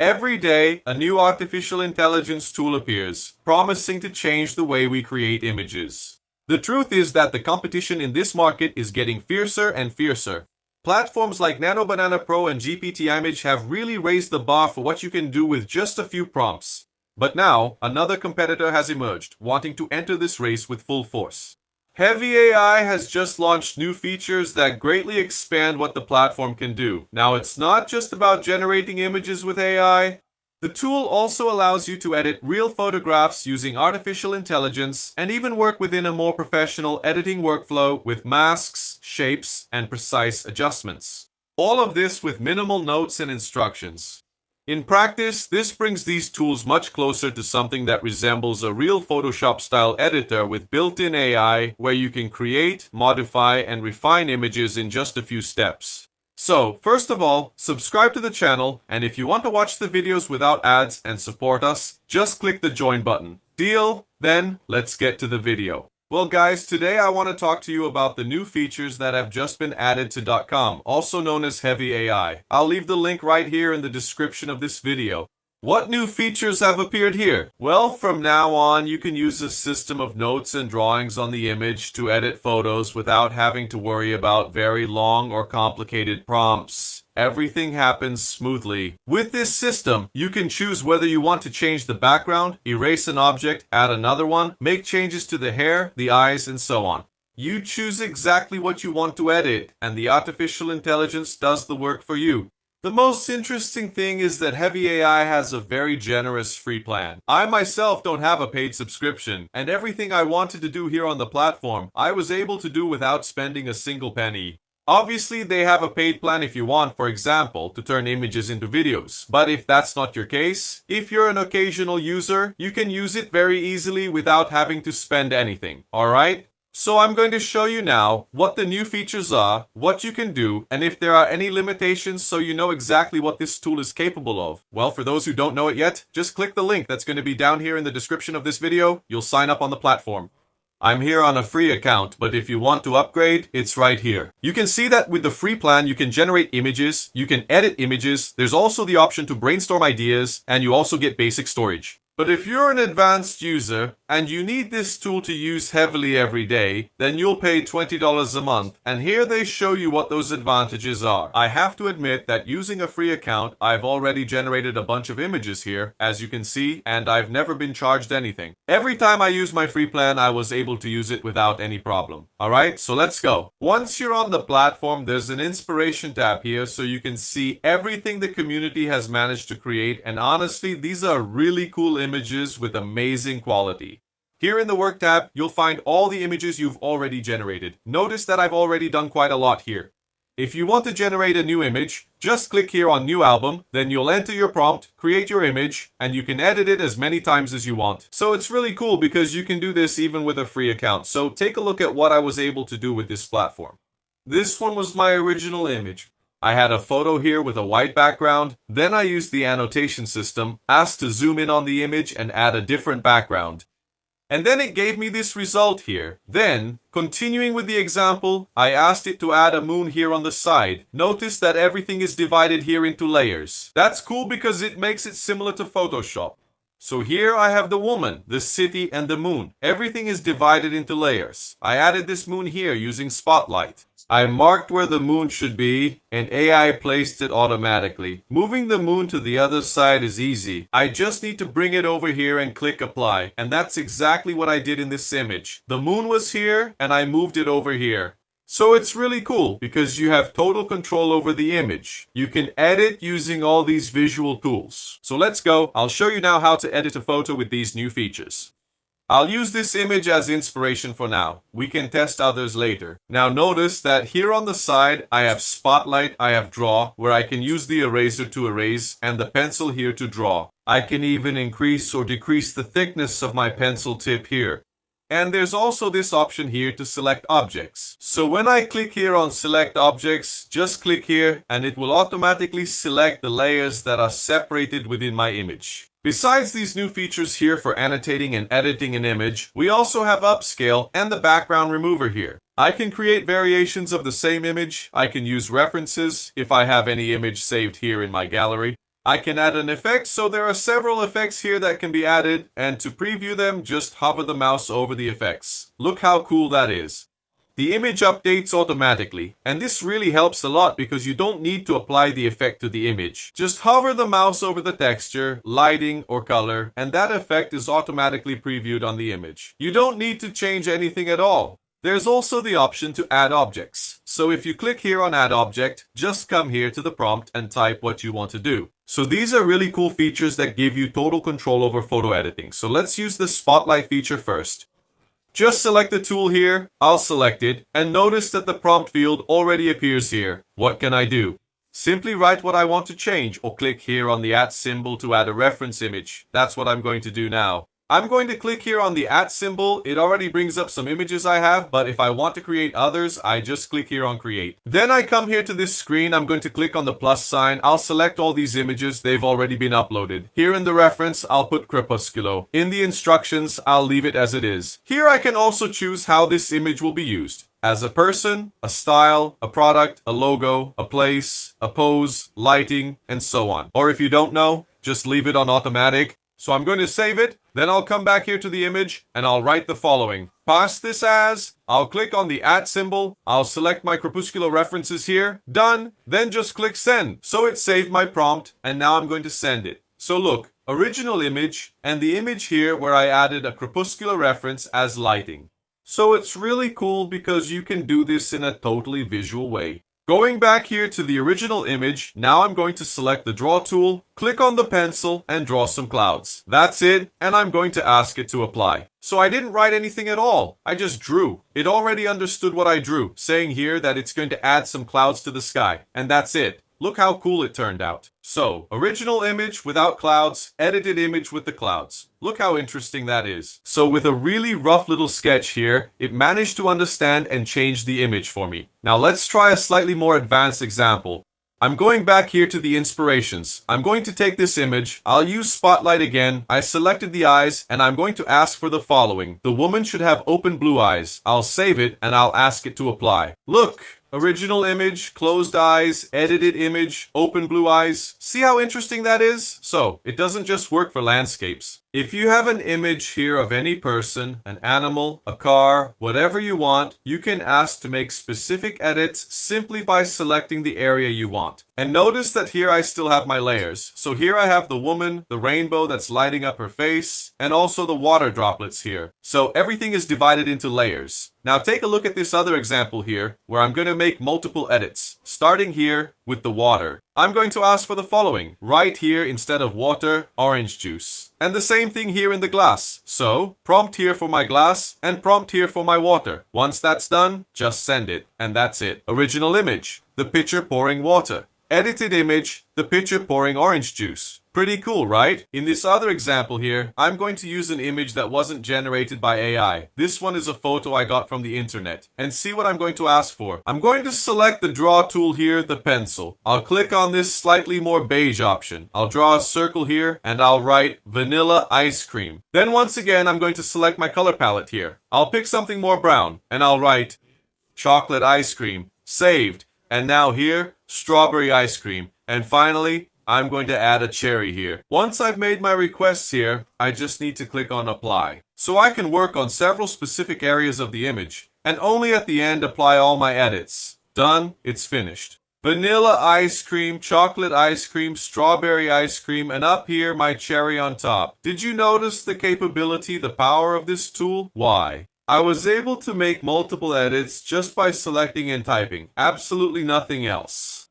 Every day, a new artificial intelligence tool appears, promising to change the way we create images. The truth is that the competition in this market is getting fiercer and fiercer. Platforms like Nano Banana Pro and GPT Image have really raised the bar for what you can do with just a few prompts. But now, another competitor has emerged, wanting to enter this race with full force. Heavy AI has just launched new features that greatly expand what the platform can do. Now, it's not just about generating images with AI. The tool also allows you to edit real photographs using artificial intelligence and even work within a more professional editing workflow with masks, shapes, and precise adjustments. All of this with minimal notes and instructions. In practice, this brings these tools much closer to something that resembles a real Photoshop-style editor with built-in AI where you can create, modify, and refine images in just a few steps. So, first of all, subscribe to the channel, and if you want to watch the videos without ads and support us, just click the join button. Deal? Then, let's get to the video. Well guys, today I want to talk to you about the new features that have just been added to .com, also known as Heavy AI. I'll leave the link right here in the description of this video. What new features have appeared here? Well, from now on, you can use a system of notes and drawings on the image to edit photos without having to worry about very long or complicated prompts. Everything happens smoothly. With this system, you can choose whether you want to change the background, erase an object, add another one, make changes to the hair, the eyes, and so on. You choose exactly what you want to edit, and the artificial intelligence does the work for you. The most interesting thing is that Heavy AI has a very generous free plan. I myself don't have a paid subscription, and everything I wanted to do here on the platform, I was able to do without spending a single penny. Obviously, they have a paid plan if you want, for example, to turn images into videos. But if that's not your case, if you're an occasional user, you can use it very easily without having to spend anything, alright? So I'm going to show you now what the new features are, what you can do, and if there are any limitations so you know exactly what this tool is capable of. Well, for those who don't know it yet, just click the link that's going to be down here in the description of this video. You'll sign up on the platform. I'm here on a free account, but if you want to upgrade, it's right here. You can see that with the free plan, you can generate images, you can edit images, there's also the option to brainstorm ideas, and you also get basic storage. But if you're an advanced user and you need this tool to use heavily every day, then you'll pay $20 a month. And here they show you what those advantages are. I have to admit that using a free account, I've already generated a bunch of images here, as you can see, and I've never been charged anything. Every time I use my free plan, I was able to use it without any problem. Alright, so let's go. Once you're on the platform, there's an inspiration tab here so you can see everything the community has managed to create, and honestly, these are really cool images with amazing quality. Here in the Work tab, you'll find all the images you've already generated. Notice that I've already done quite a lot here. If you want to generate a new image, just click here on New Album, then you'll enter your prompt, create your image, and you can edit it as many times as you want. So it's really cool because you can do this even with a free account. So take a look at what I was able to do with this platform. This one was my original image. I had a photo here with a white background, then I used the annotation system, asked to zoom in on the image and add a different background. And then it gave me this result here. Then, continuing with the example, I asked it to add a moon here on the side. Notice that everything is divided here into layers. That's cool because it makes it similar to Photoshop. So here I have the woman, the city, and the moon. Everything is divided into layers. I added this moon here using Spotlight. I marked where the moon should be, and AI placed it automatically. Moving the moon to the other side is easy. I just need to bring it over here and click apply. And that's exactly what I did in this image. The moon was here, and I moved it over here. So it's really cool because you have total control over the image. You can edit using all these visual tools. So let's go. I'll show you now how to edit a photo with these new features. I'll use this image as inspiration for now. We can test others later. Now notice that here on the side, I have Spotlight, I have Draw, where I can use the eraser to erase, and the pencil here to draw. I can even increase or decrease the thickness of my pencil tip here. And there's also this option here to select objects. So when I click here on select objects, just click here and it will automatically select the layers that are separated within my image. Besides these new features here for annotating and editing an image, we also have upscale and the background remover here. I can create variations of the same image. I can use references if I have any image saved here in my gallery. I can add an effect, so there are several effects here that can be added, and to preview them, just hover the mouse over the effects. Look how cool that is. The image updates automatically, and this really helps a lot because you don't need to apply the effect to the image. Just hover the mouse over the texture, lighting, or color, and that effect is automatically previewed on the image. You don't need to change anything at all. There's also the option to add objects. So if you click here on Add Object, just come here to the prompt and type what you want to do. So these are really cool features that give you total control over photo editing. So let's use the Spotlight feature first. Just select the tool here, I'll select it, and notice that the prompt field already appears here. What can I do? Simply write what I want to change, or click here on the @ symbol to add a reference image. That's what I'm going to do now. I'm going to click here on the @ symbol. It already brings up some images I have, but if I want to create others, I just click here on create. Then I come here to this screen. I'm going to click on the plus sign. I'll select all these images. They've already been uploaded. Here in the reference, I'll put Crepusculo. In the instructions, I'll leave it as it is. Here I can also choose how this image will be used. As a person, a style, a product, a logo, a place, a pose, lighting, and so on. Or if you don't know, just leave it on automatic. So I'm going to save it, then I'll come back here to the image and I'll write the following. Pass this as, I'll click on the @ symbol, I'll select my Crepusculo references here, done, then just click send. So it saved my prompt and now I'm going to send it. So look, original image and the image here where I added a Crepusculo reference as lighting. So it's really cool because you can do this in a totally visual way. Going back here to the original image, now I'm going to select the draw tool, click on the pencil, and draw some clouds. That's it, and I'm going to ask it to apply. So I didn't write anything at all, I just drew. It already understood what I drew, saying here that it's going to add some clouds to the sky, and that's it. Look how cool it turned out. So, original image without clouds, edited image with the clouds. Look how interesting that is. So with a really rough little sketch here, it managed to understand and change the image for me. Now let's try a slightly more advanced example. I'm going back here to the inspirations. I'm going to take this image. I'll use Spotlight again. I selected the eyes and I'm going to ask for the following. The woman should have open blue eyes. I'll save it and I'll ask it to apply. Look! Original image, closed eyes, edited image, open blue eyes. See how interesting that is? So, it doesn't just work for landscapes. If you have an image here of any person, an animal, a car, whatever you want, you can ask to make specific edits simply by selecting the area you want. And notice that here I still have my layers. So here I have the woman, the rainbow that's lighting up her face, and also the water droplets here. So everything is divided into layers. Now take a look at this other example here, where I'm going to make multiple edits, starting here with the water. I'm going to ask for the following. Right here, instead of water, orange juice. And the same thing here in the glass. So, prompt here for my glass, and prompt here for my water. Once that's done, just send it. And that's it. Original image, the pitcher pouring water. Edited image, the pitcher pouring orange juice. Pretty cool, right? In this other example here, I'm going to use an image that wasn't generated by AI. This one is a photo I got from the internet. And see what I'm going to ask for. I'm going to select the draw tool here, the pencil. I'll click on this slightly more beige option. I'll draw a circle here and I'll write vanilla ice cream. Then once again, I'm going to select my color palette here. I'll pick something more brown and I'll write chocolate ice cream. Saved. And now here, strawberry ice cream. And finally, I'm going to add a cherry here. Once I've made my requests here, I just need to click on apply. So I can work on several specific areas of the image, and only at the end apply all my edits. Done, it's finished. Vanilla ice cream, chocolate ice cream, strawberry ice cream, and up here my cherry on top. Did you notice the capability, the power of this tool? Why? I was able to make multiple edits just by selecting and typing. Absolutely nothing else.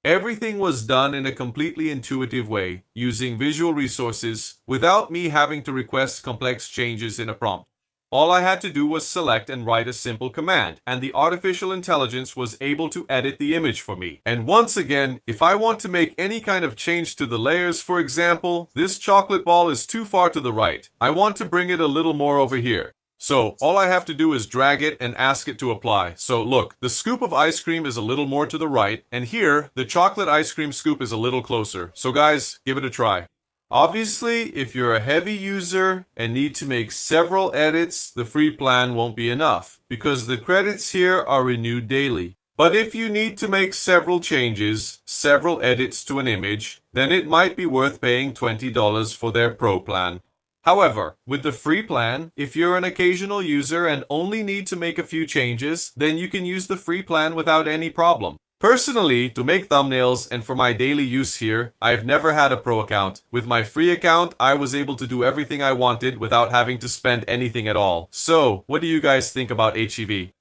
Everything was done in a completely intuitive way, using visual resources, without me having to request complex changes in a prompt. All I had to do was select and write a simple command, and the artificial intelligence was able to edit the image for me. And once again, if I want to make any kind of change to the layers, for example, this chocolate ball is too far to the right. I want to bring it a little more over here. So all I have to do is drag it and ask it to apply. So look, the scoop of ice cream is a little more to the right, and here, the chocolate ice cream scoop is a little closer. So guys, give it a try. Obviously, if you're a heavy user and need to make several edits, the free plan won't be enough, because the credits here are renewed daily. But if you need to make several changes, several edits to an image, then it might be worth paying $20 for their Pro plan. However, with the free plan, if you're an occasional user and only need to make a few changes, then you can use the free plan without any problem. Personally, to make thumbnails and for my daily use here, I've never had a pro account. With my free account, I was able to do everything I wanted without having to spend anything at all. So, what do you guys think about HEV?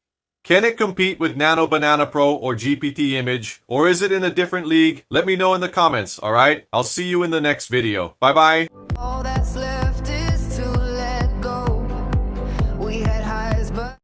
Can it compete with Nano Banana Pro or GPT Image? Or is it in a different league? Let me know in the comments, alright? I'll see you in the next video. Bye bye!